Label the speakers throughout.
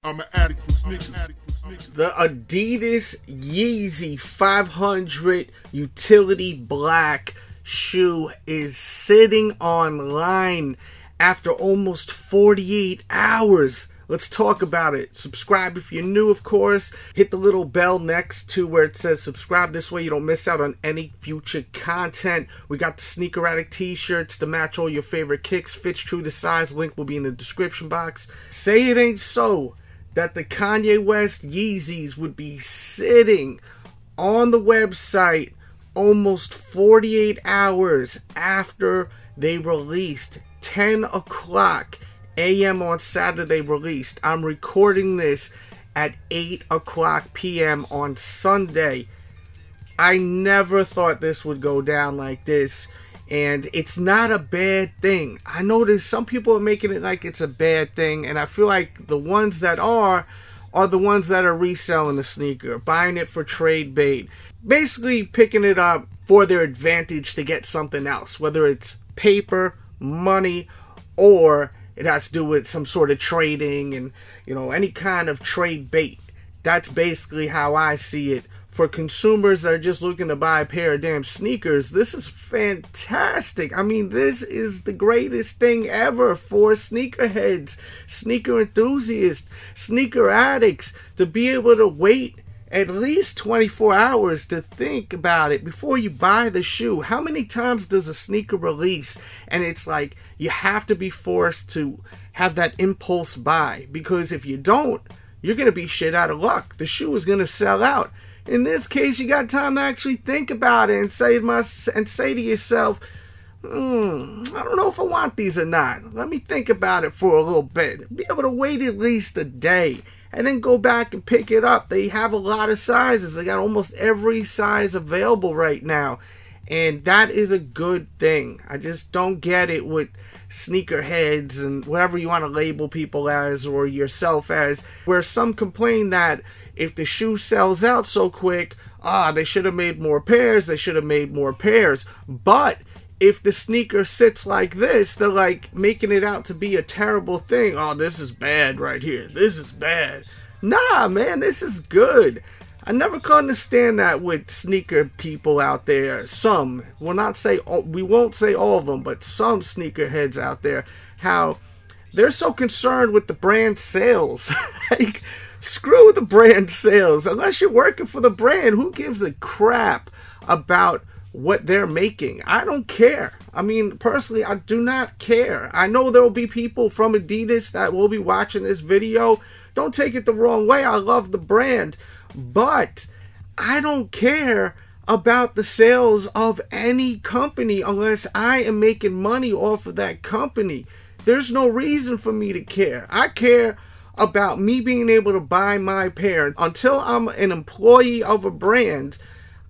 Speaker 1: I'm an addict for sneakers.
Speaker 2: The adidas Yeezy 500 utility black shoe is sitting online after almost 48 hours. Let's talk about it. Subscribe if you're new, of course. Hit the little bell next to where it says subscribe. This way you don't miss out on any future content. We got the Sneaker Addict t-shirts to match all your favorite kicks. Fits true to size. Link will be in the description box. Say it ain't so that the Kanye West Yeezys would be sitting on the website almost 48 hours after they released. 10 o'clock a.m. on Saturday released. I'm recording this at 8 o'clock p.m. on Sunday. I never thought this would go down like this, and it's not a bad thing. I noticed some people are making it like it's a bad thing, and I feel like the ones that are the ones that are reselling the sneaker, buying it for trade bait, basically picking it up for their advantage to get something else, whether it's paper, money, or it has to do with some sort of trading and, you know, any kind of trade bait. That's basically how I see it. For consumers that are just looking to buy a pair of damn sneakers, this is fantastic. I mean, this is the greatest thing ever for sneakerheads, sneaker enthusiasts, sneaker addicts, to be able to wait at least 24 hours to think about it before you buy the shoe. How many times does a sneaker release and it's like you have to be forced to have that impulse buy? Because if you don't, you're going to be shit out of luck. The shoe is going to sell out. In this case, you got time to actually think about it and say to yourself, I don't know if I want these or not. Let me think about it for a little bit. Be able to wait at least a day and then go back and pick it up. They have a lot of sizes. They got almost every size available right now, and that is a good thing. I just don't get it with sneakerheads and whatever you want to label people as or yourself as, where some complain that if the shoe sells out so quick, they should have made more pairs, they should have made more pairs. But if the sneaker sits like this, they're like making it out to be a terrible thing. Oh, this is bad right here. This is bad. Nah, man, this is good. I never could understand that with sneaker people out there. Some, we won't say all of them, but some sneakerheads out there, how they're so concerned with the brand sales. Like, screw the brand sales. Unless you're working for the brand, who gives a crap about what they're making? I don't care. I mean, personally, I do not care. I know there will be people from Adidas that will be watching this video. Don't take it the wrong way. I love the brand, but I don't care about the sales of any company unless I am making money off of that company. There's no reason for me to care. I care about me being able to buy my pair. Until I'm an employee of a brand,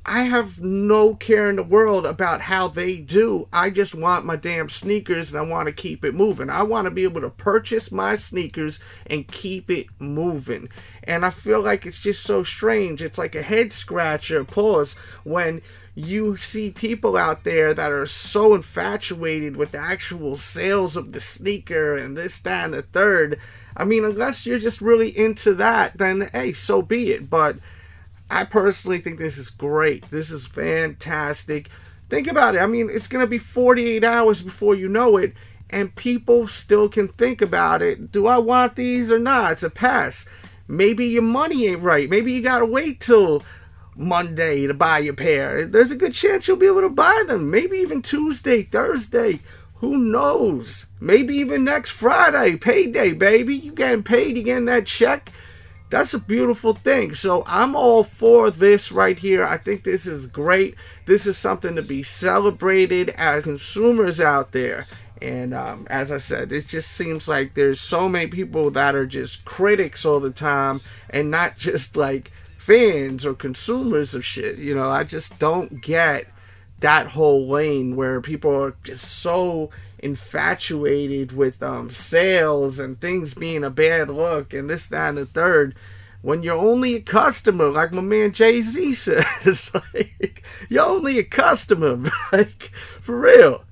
Speaker 2: I have no care in the world about how they do. I just want my damn sneakers and I want to keep it moving. I want to be able to purchase my sneakers and keep it moving. And I feel like it's just so strange. It's like a head scratcher, pause, when you see people out there that are so infatuated with the actual sales of the sneaker and this, that, and the third. I mean, unless you're just really into that, then hey, so be it. But I personally think this is great. This is fantastic. Think about it. I mean, it's going to be 48 hours before you know it, and people still can think about it. Do I want these or not? It's a pass. Maybe your money ain't right. Maybe you got to wait till Monday to buy your pair. There's a good chance you'll be able to buy them. Maybe even Tuesday, Thursday. Who knows? Maybe even next Friday. Payday, baby. You getting paid, you getting that check. That's a beautiful thing. So I'm all for this right here. I think this is great. This is something to be celebrated as consumers out there. And as I said, it just seems like there's so many people that are just critics all the time and not just like fans or consumers of shit. You know, I just don't get that whole lane where people are just so infatuated with sales and things being a bad look and this, that, and the third, when you're only a customer, like my man Jay-Z says. Like, you're only a customer, like, for real.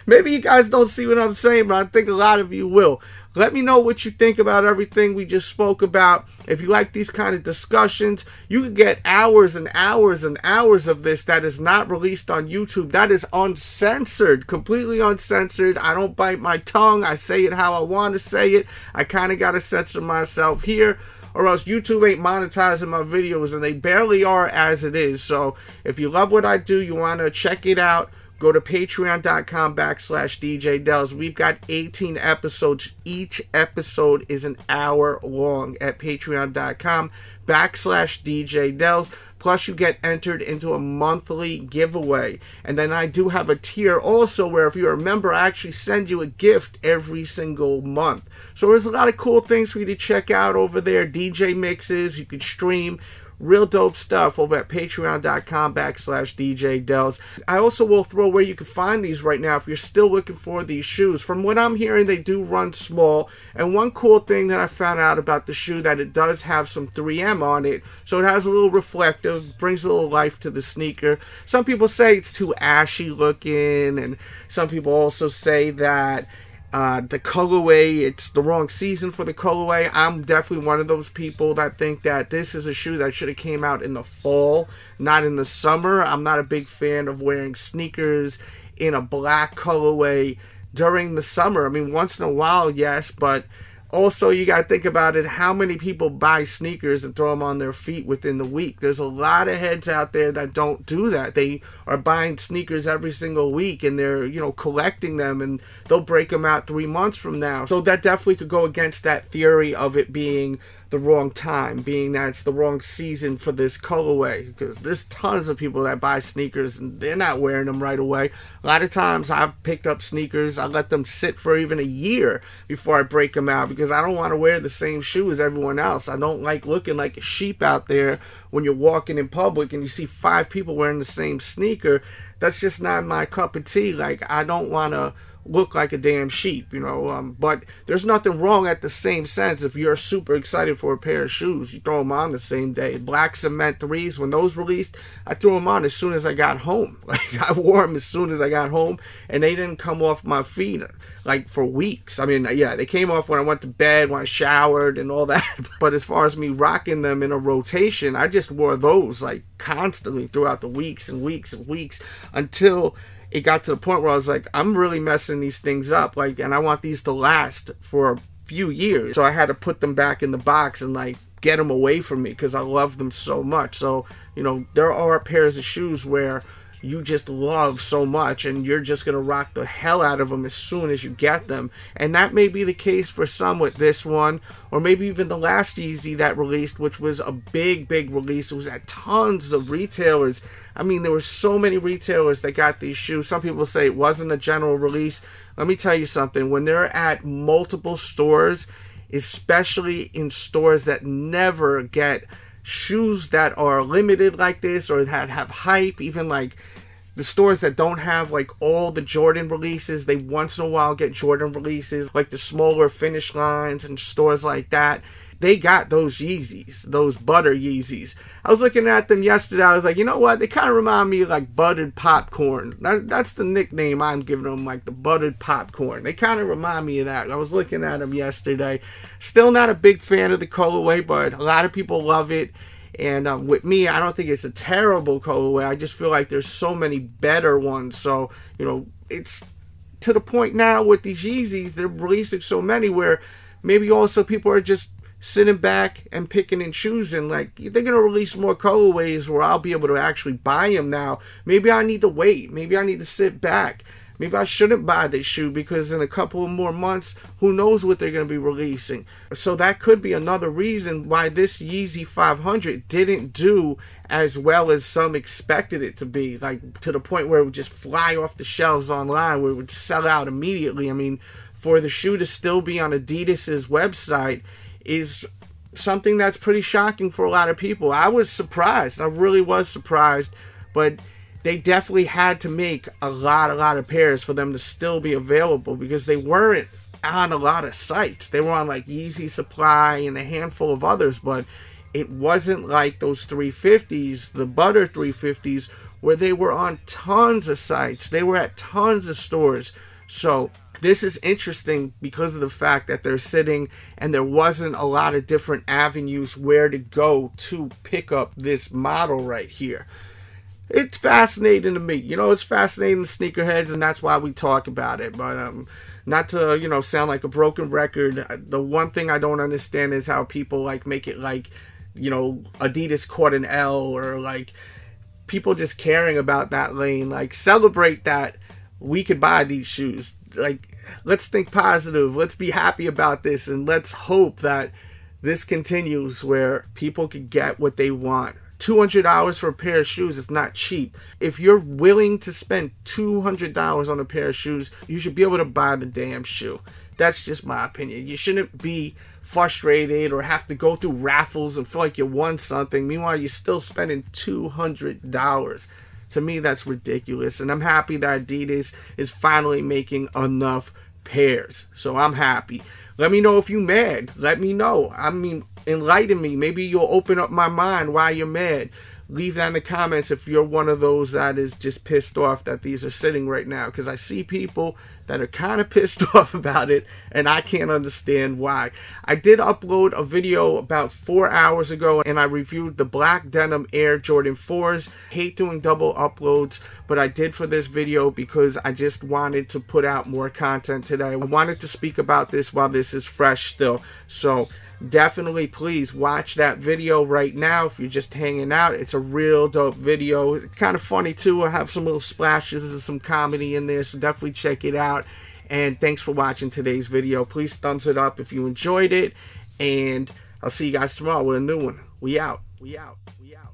Speaker 2: Maybe you guys don't see what I'm saying, but I think a lot of you will. Let me know what you think about everything we just spoke about. If you like these kind of discussions, you can get hours and hours and hours of this that is not released on YouTube. That is uncensored, completely uncensored. I don't bite my tongue. I say it how I want to say it. I kind of got to censor myself here, or else YouTube ain't monetizing my videos, and they barely are as it is. So if you love what I do, you want to check it out, go to patreon.com/DJ Delz. We've got 18 episodes. Each episode is an hour long at patreon.com/DJ Delz. Plus, you get entered into a monthly giveaway. And then I do have a tier also where if you're a member, I actually send you a gift every single month. So there's a lot of cool things for you to check out over there. DJ mixes, you can stream. Real dope stuff over at patreon.com/DJ Delz. I also will throw where you can find these right now if you're still looking for these shoes. From what I'm hearing, they do run small. And one cool thing that I found out about the shoe, that it does have some 3M on it. So it has a little reflective, brings a little life to the sneaker. Some people say it's too ashy looking, and some people also say that the colorway, it's the wrong season for the colorway. I'm definitely one of those people that think that this is a shoe that should have came out in the fall, not in the summer. I'm not a big fan of wearing sneakers in a black colorway during the summer. I mean, once in a while, yes, but also you got to think about it. How many people buy sneakers and throw them on their feet within the week? There's a lot of heads out there that don't do that. They are buying sneakers every single week, and they're, you know, collecting them, and they'll break them out 3 months from now. So that definitely could go against that theory of it being the wrong time, being that it's the wrong season for this colorway, because there's tons of people that buy sneakers and they're not wearing them right away. A lot of times I've picked up sneakers, I let them sit for even a year before I break them out, because I don't want to wear the same shoe as everyone else. I don't like looking like a sheep out there when you're walking in public and you see 5 people wearing the same sneaker. That's just not my cup of tea. Like, I don't want to look like a damn sheep, you know. But there's nothing wrong at the same sense. If you're super excited for a pair of shoes, you throw them on the same day. Black Cement 3s, when those released, I threw them on as soon as I got home. Like, I wore them as soon as I got home, and they didn't come off my feet like for weeks. I mean, yeah, they came off when I went to bed, when I showered and all that. But as far as me rocking them in a rotation, I just wore those like constantly throughout the weeks and weeks and weeks, until it got to the point where I was like, I'm really messing these things up, like, and I want these to last for a few years. So I had to put them back in the box and like get them away from me, because I love them so much. So, you know, there are pairs of shoes where you just love so much and you're just going to rock the hell out of them as soon as you get them. And that may be the case for some with this one, or maybe even the last Yeezy that released, which was a big release. It was at tons of retailers. I mean, there were so many retailers that got these shoes. Some people say it wasn't a general release. Let me tell you something. When they're at multiple stores, especially in stores that never get shoes that are limited like this, or that have hype, even like the stores that don't have like all the Jordan releases, they once in a while get Jordan releases, like the smaller Finish lines and stores like that. They got those Yeezys, those butter Yeezys. I was looking at them yesterday. I was like, you know what? They kind of remind me of like buttered popcorn. That's the nickname I'm giving them, like the buttered popcorn. They kind of remind me of that. I was looking at them yesterday. Still not a big fan of the colorway, but a lot of people love it. And with me, I don't think it's a terrible colorway. I just feel like there's so many better ones. So, you know, it's to the point now with these Yeezys, they're releasing so many where maybe also people are just sitting back and picking and choosing. Like, they're going to release more colorways where I'll be able to actually buy them now. Maybe I need to wait. Maybe I need to sit back. Maybe I shouldn't buy this shoe, because in a couple of more months, who knows what they're going to be releasing. So that could be another reason why this Yeezy 500 didn't do as well as some expected it to be. Like, to the point where it would just fly off the shelves online, where it would sell out immediately. I mean, for the shoe to still be on Adidas's website is something that's pretty shocking for a lot of people. I was surprised. I really was surprised. But they definitely had to make a lot of pairs for them to still be available, because they weren't on a lot of sites. They were on like Yeezy Supply and a handful of others, but it wasn't like those 350s, the butter 350s, where they were on tons of sites. They were at tons of stores. So this is interesting because of the fact that they're sitting and there wasn't a lot of different avenues where to go to pick up this model right here. It's fascinating to me. You know, it's fascinating to sneakerheads, and that's why we talk about it. But not to, you know, sound like a broken record, the one thing I don't understand is how people like make it like, you know, Adidas caught an L, or like people just caring about that lane. Like, celebrate that we could buy these shoes. Like, let's think positive. Let's be happy about this, and let's hope that this continues where people can get what they want. $200 for a pair of shoes is not cheap. If you're willing to spend $200 on a pair of shoes, you should be able to buy the damn shoe. That's just my opinion. You shouldn't be frustrated or have to go through raffles and feel like you won something. Meanwhile, you're still spending $200. To me, that's ridiculous. And I'm happy that Adidas is finally making enough pairs. So I'm happy. Let me know if you're mad. Let me know. I mean, enlighten me. Maybe you'll open up my mind why you're mad. Leave that in the comments if you're one of those that is just pissed off that these are sitting right now. Because I see people that are kind of pissed off about it, and I can't understand why. I did upload a video about 4 hours ago, and I reviewed the black denim Air Jordan 4s. Hate doing double uploads, but I did for this video because I just wanted to put out more content today. I wanted to speak about this while this is fresh still. So definitely please watch that video right now if you're just hanging out. It's a real dope video. It's kind of funny too. I have some little splashes and some comedy in there, so definitely check it out. And thanks for watching today's video. Please thumbs it up if you enjoyed it, and I'll see you guys tomorrow with a new one. We out. We out. We out.